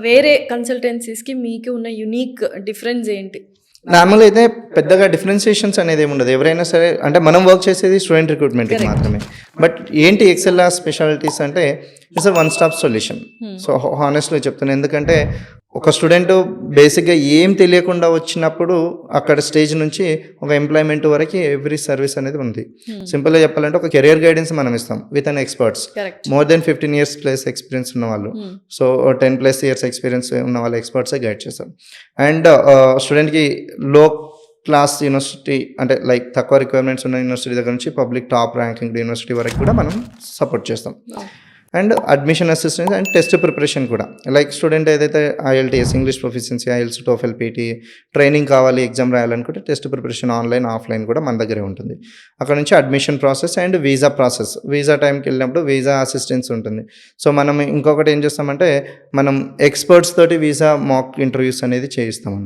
వేరే కన్సల్టెన్సీస్‌కి మీకు ఉన్న యూనిక్ డిఫరెన్స్ ఏంటి? నార్మల్‌గా అయితే పెద్దగా డిఫరెన్షియేషన్స్ అనేది ఏముండదు. ఎవరైనా సరే అంటే మనం వర్క్ చేసేది స్టూడెంట్ రిక్రూట్మెంట్‌కి కరెక్ట్. మాత్రమే. బట్ ఏంటి ఎక్సెల్‌ఆర్ స్పెషాలిటీస్ అంటే it's a one stop solution. So honestly చెప్తున్నా. ఎందుకంటే ఒక స్టూడెంట్ బేసిక్‌గా ఏం తెలియకుండా వచ్చినప్పుడు అక్కడ స్టేజ్ నుంచి ఒక ఎంప్లాయ్‌మెంట్ వరకి ఎవ్రీ సర్వీస్ అనేది ఉంది. సింపుల్‌గా చెప్పాలంటే ఒక కెరియర్ గైడెన్స్ మనం ఇస్తాం with an experts. Correct. More than 15 years plus experience ఉన్నవాళ్ళు. సో 10+ ఇయర్స్ ఎక్స్పీరియన్స్ ఉన్న వాళ్ళ ఎక్స్పర్ట్సే గైడ్ చేస్తాం. అండ్ స్టూడెంట్‌కి లో క్లాస్ యూనివర్సిటీ అంటే లైక్ తక్కువ రిక్వైర్మెంట్స్ ఉన్న యూనివర్సిటీ దగ్గర నుంచి పబ్లిక్ టాప్ ర్యాంకింగ్ యూనివర్సిటీ వరకు కూడా మనం సపోర్ట్ చేస్తాం. And admission assistance and test preparation కూడా లైక్ స్టూడెంట్ ఏదైతే IELTS English proficiency, IELTS, TOEFL, PT training కావాలి, ఎగ్జామ్ రాయాలనుకుంటే టెస్ట్ ప్రిపరేషన్ ఆన్లైన్ ఆఫ్లైన్ కూడా మన దగ్గరే ఉంటుంది. అక్కడ నుంచి admission process and visa process, visa టైంకి వెళ్ళినప్పుడు వీసా అసిస్టెన్స్ ఉంటుంది. సో మనం ఇంకొకటి ఏం చేస్తామంటే మనం ఎక్స్పర్ట్స్ తోటి వీసా మాక్ ఇంటర్వ్యూస్ అనేది చేయిస్తాం.